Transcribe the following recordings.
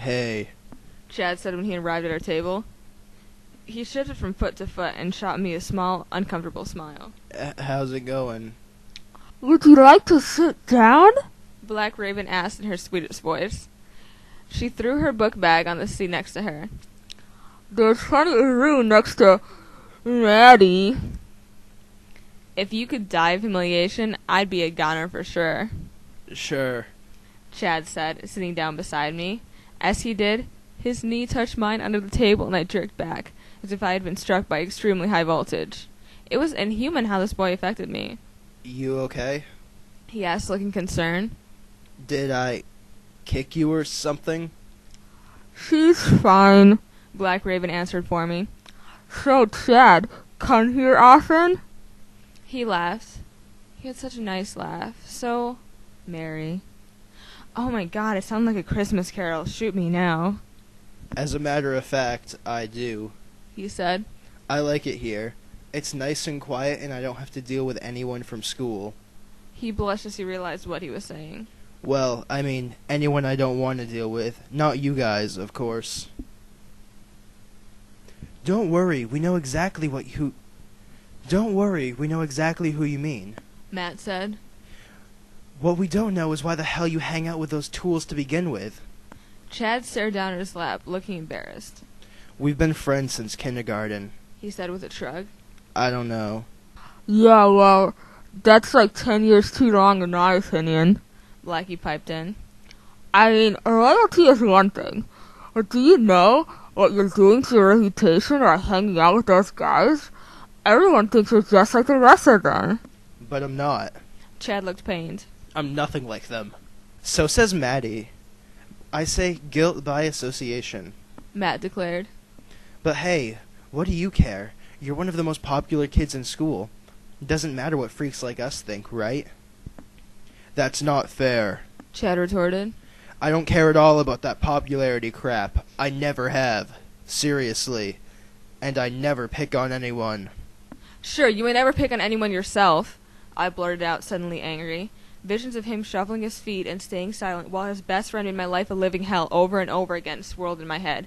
Hey. Chad said when he arrived at our table. He shifted from foot to foot and shot me a small, uncomfortable smile. How's it going? Would you like to sit down? Black Raven asked in her sweetest voice. She threw her book bag on the seat next to her. There's plenty of room next to Maddie. If you could die of humiliation, I'd be a goner for sure. Sure. Chad said, sitting down beside me. As he did, his knee touched mine under the table and I jerked back, as if I had been struck by extremely high voltage. It was inhuman how this boy affected me. You okay? He asked, looking concerned. Did I kick you or something? She's fine. Black Raven answered for me. So, Chad, come here often? He laughed. He had such a nice laugh. So merry. Oh my god, it sounded like a Christmas carol. Shoot me now. As a matter of fact, I do. He said. I like it here. It's nice and quiet and I don't have to deal with anyone from school. He blushed as he realized what he was saying. Well, I mean, anyone I don't want to deal with. Not you guys, of course. Don't worry, we know exactly who you mean. Matt said. What we don't know is why the hell you hang out with those tools to begin with. Chad stared down at his lap, looking embarrassed. We've been friends since kindergarten. He said with a shrug. I don't know. Yeah, well, that's like 10 years too long in my opinion. Blackie piped in. I mean, loyalty is one thing. But do you know what you're doing to your reputation by hanging out with those guys? Everyone thinks you're just like the rest of them. But I'm not. Chad looked pained. I'm nothing like them. So says Maddie. I say guilt by association. Matt declared. But hey, what do you care? You're one of the most popular kids in school. It doesn't matter what freaks like us think, right? That's not fair. Chad retorted. I don't care at all about that popularity crap. I never have. Seriously. And I never pick on anyone. Sure, you may never pick on anyone yourself, I blurted out, suddenly angry. Visions of him shuffling his feet and staying silent while his best friend made my life a living hell over and over again swirled in my head.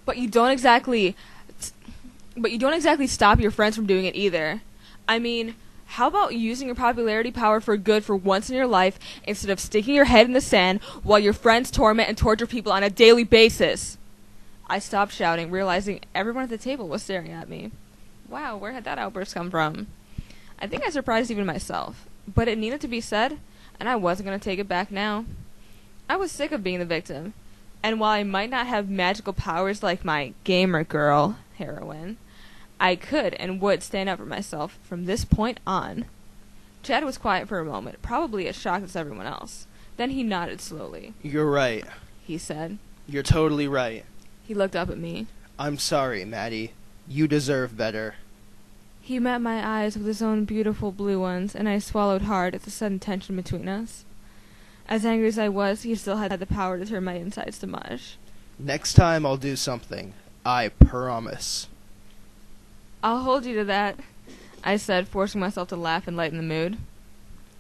But you don't exactly stop your friends from doing it either. I mean, how about using your popularity power for good for once in your life instead of sticking your head in the sand while your friends torment and torture people on a daily basis? I stopped shouting, realizing everyone at the table was staring at me. Wow, where had that outburst come from? I think I surprised even myself. But it needed to be said, and I wasn't going to take it back now. I was sick of being the victim, and while I might not have magical powers like my gamer girl heroine, I could and would stand up for myself from this point on. Chad was quiet for a moment, probably as shocked as everyone else. Then he nodded slowly. You're right. He said. You're totally right. He looked up at me. I'm sorry, Maddie. You deserve better. He met my eyes with his own beautiful blue ones, and I swallowed hard at the sudden tension between us. As angry as I was, he still had the power to turn my insides to mush. Next time I'll do something. I promise. I'll hold you to that, I said, forcing myself to laugh and lighten the mood.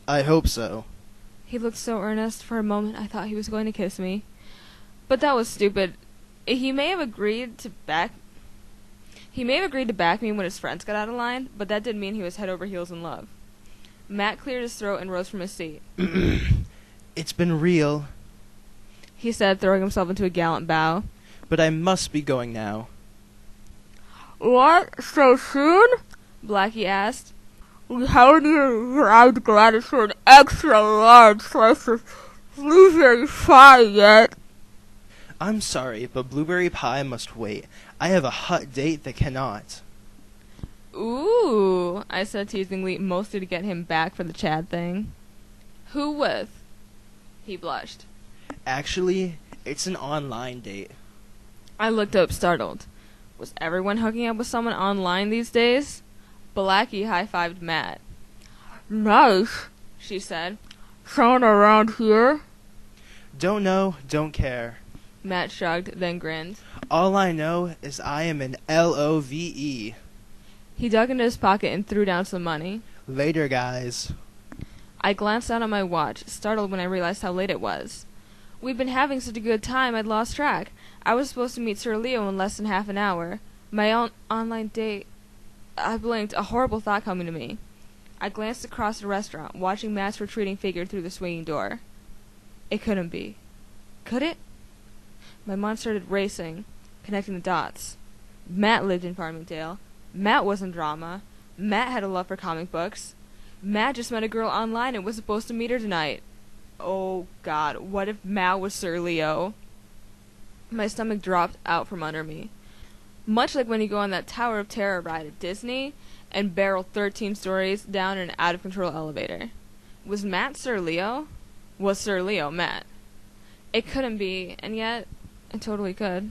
I hope so. He looked so earnest. For a moment, I thought he was going to kiss me. But that was stupid. He may have agreed to back me when his friends got out of line, but that didn't mean he was head over heels in love. Matt cleared his throat and rose from his seat. It's been real, he said, throwing himself into a gallant bow. but I must be going now. What? So soon? Blackie asked. We haven't even arrived Gladys for an extra large slice of blueberry pie yet. I'm sorry, but blueberry pie must wait. I have a hot date that cannot. Ooh, I said teasingly, mostly to get him back for the Chad thing. Who with? He blushed. Actually, it's an online date. I looked up, startled. Was everyone hooking up with someone online these days? Blackie high-fived Matt. Nice, She said. someone around here? Don't know, don't care. Matt shrugged, then grinned. All I know is I am an LOVE. He dug into his pocket and threw down some money. Later, guys. I glanced down at my watch, startled when I realized how late it was. We'd been having such a good time I'd lost track. I was supposed to meet Sir Leo in less than half an hour. My own online date. I blinked, a horrible thought coming to me. I glanced across the restaurant, watching Matt's retreating figure through the swinging door. It couldn't be. Could it? My mind started racing, connecting the dots. Matt lived in Farmingdale. Matt was in drama. Matt had a love for comic books. Matt just met a girl online and was supposed to meet her tonight. Oh, God, what if Matt was Sir Leo? My stomach dropped out from under me. Much like when you go on that Tower of Terror ride at Disney and barrel 13 stories down an out-of-control elevator. Was Matt Sir Leo? Was Sir Leo Matt? It couldn't be, and yet it totally could.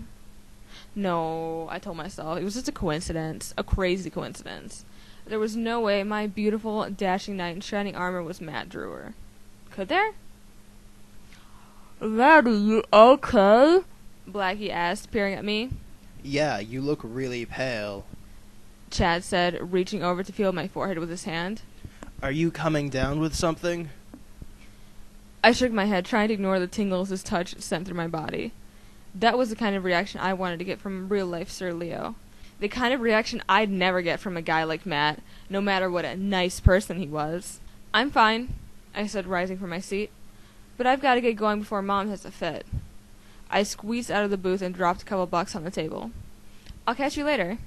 No, I told myself, it was just a coincidence, a crazy coincidence. There was no way my beautiful, dashing knight in shining armor was Matt Drewer. Could there? Laddie, you okay? Blackie asked, peering at me. Yeah, you look really pale. Chad said, reaching over to feel my forehead with his hand. Are you coming down with something? I shook my head, trying to ignore the tingles his touch sent through my body. That was the kind of reaction I wanted to get from real-life Sir Leo. The kind of reaction I'd never get from a guy like Matt, no matter what a nice person he was. I'm fine, I said, rising from my seat. But I've got to get going before Mom has a fit. I squeezed out of the booth and dropped a couple bucks on the table. I'll catch you later.